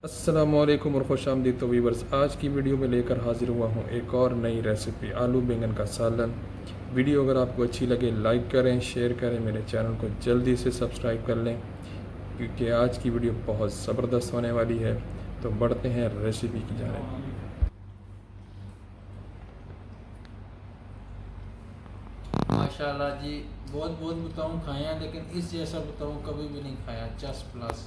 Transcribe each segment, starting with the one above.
अस्सलामुअलैकुम और खुशामदीद तो वीवर्स, आज की वीडियो में लेकर हाजिर हुआ हूँ एक और नई रेसिपी आलू बैंगन का सालन। वीडियो अगर आपको अच्छी लगे लाइक करें, शेयर करें, मेरे चैनल को जल्दी से सब्सक्राइब कर लें क्योंकि आज की वीडियो बहुत ज़बरदस्त होने वाली है। तो बढ़ते हैं रेसिपी की जानिब। माशाल्लाह जी, बहुत बहुत बताऊँ खाया, लेकिन इस जैसा बताऊँ कभी भी नहीं खाया। 10+।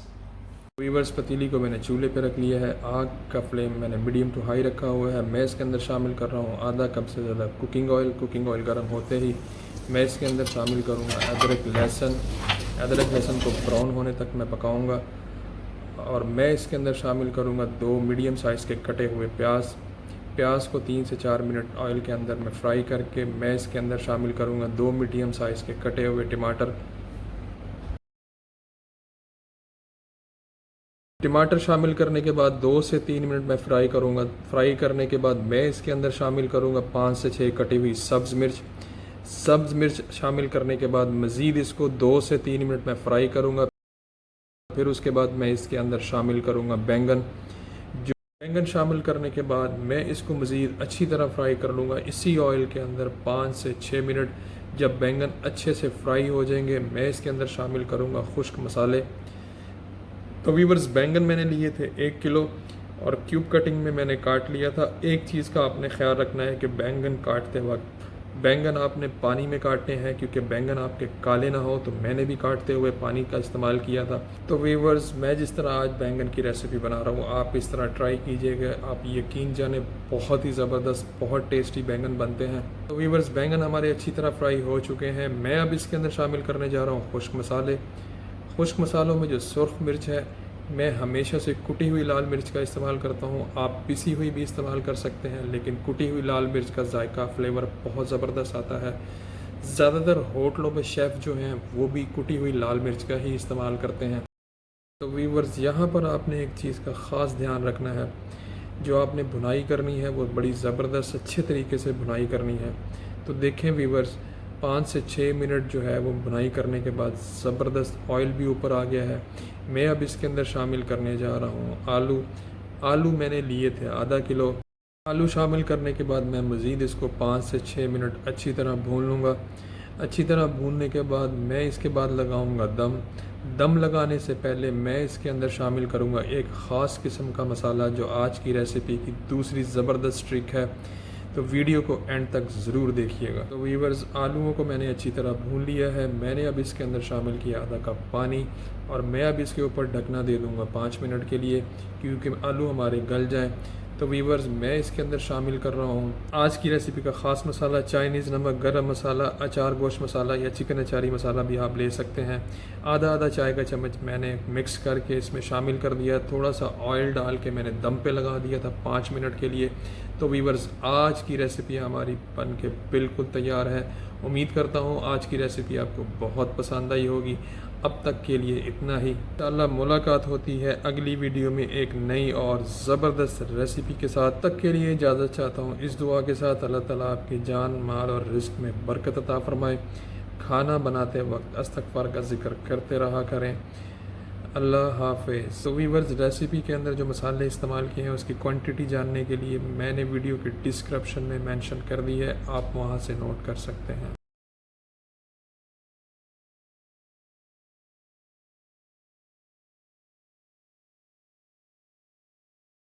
वीवर्स, पतीली को मैंने चूल्हे पे रख लिया है। आग का फ्लेम मैंने मीडियम टू हाई रखा हुआ है। मैं इसके अंदर शामिल कर रहा हूँ आधा कप से ज़्यादा कुकिंग ऑयल। कुकिंग ऑयल गर्म होते ही मैं इसके अंदर शामिल करूँगा अदरक लहसुन। अदरक लहसुन को ब्राउन होने तक मैं पकाऊँगा और मैं इसके अंदर शामिल करूँगा 2 मीडियम साइज़ के कटे हुए प्याज। प्याज को 3 से 4 मिनट ऑयल के अंदर मैं फ्राई करके मैं इसके अंदर शामिल करूँगा 2 मीडियम साइज़ के कटे हुए टमाटर। टमाटर शामिल करने के बाद 2 से 3 मिनट मैं फ्राई करूँगा। फ्राई करने के बाद मैं इसके अंदर शामिल करूँगा 5 से 6 कटी हुई सब्ज़ मिर्च। सब्ज़ मिर्च शामिल करने के बाद मज़ीद इसको 2 से 3 मिनट मैं फ्राई करूँगा। फिर उसके बाद मैं इसके अंदर शामिल करूँगा बैंगन। जो बैंगन शामिल करने के बाद मैं इसको मज़ीद अच्छी तरह फ्राई कर लूँगा इसी ऑयल के अंदर 5 से 6 मिनट। जब बैंगन अच्छे से फ्राई हो जाएंगे मैं इसके अंदर शामिल करूँगा खुश्क मसाले। तो वीवर्स, बैंगन मैंने लिए थे 1 किलो और क्यूब कटिंग में मैंने काट लिया था। एक चीज़ का आपने ख्याल रखना है कि बैंगन काटते वक्त बैंगन आपने पानी में काटने हैं क्योंकि बैंगन आपके काले ना हो। तो मैंने भी काटते हुए पानी का इस्तेमाल किया था। तो वीवर्स, मैं जिस तरह आज बैंगन की रेसिपी बना रहा हूँ आप इस तरह ट्राई कीजिएगा। आप यकीन जाने बहुत ही ज़बरदस्त, बहुत टेस्टी बैंगन बनते हैं। तो वीवर्स, बैंगन हमारे अच्छी तरह फ्राई हो चुके हैं। मैं अब इसके अंदर शामिल करने जा रहा हूँ खुश्क मसाले। खुश्क मसालों में जो सुर्ख मिर्च है, मैं हमेशा से कुटी हुई लाल मिर्च का इस्तेमाल करता हूँ। आप पिसी हुई भी इस्तेमाल कर सकते हैं, लेकिन कुटी हुई लाल मिर्च का जायका फ्लेवर बहुत ज़बरदस्त आता है। ज़्यादातर होटलों में शेफ़ जो हैं वो भी कुटी हुई लाल मिर्च का ही इस्तेमाल करते हैं। तो वीवर्स, यहाँ पर आपने एक चीज़ का ख़ास ध्यान रखना है। जो आपने भुनाई करनी है वो बड़ी ज़बरदस्त अच्छे तरीके से भुनाई करनी है। तो देखें वीवर्स, 5 से 6 मिनट जो है वो भुनाई करने के बाद ज़बरदस्त ऑयल भी ऊपर आ गया है। मैं अब इसके अंदर शामिल करने जा रहा हूँ आलू। आलू मैंने लिए थे आधा किलो। आलू शामिल करने के बाद मैं मज़ीद इसको 5 से 6 मिनट अच्छी तरह भून लूँगा। अच्छी तरह भूनने के बाद मैं इसके बाद लगाऊंगा दम। दम लगाने से पहले मैं इसके अंदर शामिल करूंगा एक ख़ास किस्म का मसाला जो आज की रेसिपी की दूसरी ज़बरदस्त ट्रिक है। तो वीडियो को एंड तक ज़रूर देखिएगा। तो वीवर्स, आलूओं को मैंने अच्छी तरह भून लिया है। मैंने अब इसके अंदर शामिल किया आधा कप पानी और मैं अब इसके ऊपर ढकना दे दूँगा 5 मिनट के लिए क्योंकि आलू हमारे गल जाएँ। तो वीवर्स, मैं इसके अंदर शामिल कर रहा हूँ आज की रेसिपी का ख़ास मसाला चाइनीज़ नमक, गरम मसाला, अचार गोश्त मसाला या चिकन अचारी मसाला भी आप ले सकते हैं। आधा आधा चाय का चम्मच मैंने मिक्स करके इसमें शामिल कर दिया। थोड़ा सा ऑयल डाल के मैंने दम पे लगा दिया था 5 मिनट के लिए। तो वीवर्स, आज की रेसिपी हमारी बन के बिल्कुल तैयार है। उम्मीद करता हूँ आज की रेसिपी आपको बहुत पसंद आई होगी। अब तक के लिए इतना ही। इंशाअल्लाह मुलाकात होती है अगली वीडियो में एक नई और ज़बरदस्त रेसिपी के साथ। तक के लिए इजाज़त चाहता हूँ इस दुआ के साथ, अल्लाह ताला आपकी जान, माल और रिज़्क में बरकत अता फरमाए। खाना बनाते वक्त इस्तग़फ़ार का ज़िक्र करते रहा करें। अल्लाह हाफ़िज़। तो वीवर्स, रेसिपी के अंदर जो मसाले इस्तेमाल किए हैं उसकी क्वांटिटी जानने के लिए मैंने वीडियो के डिस्क्रिप्शन में मेंशन कर दी है, आप वहाँ से नोट कर सकते हैं।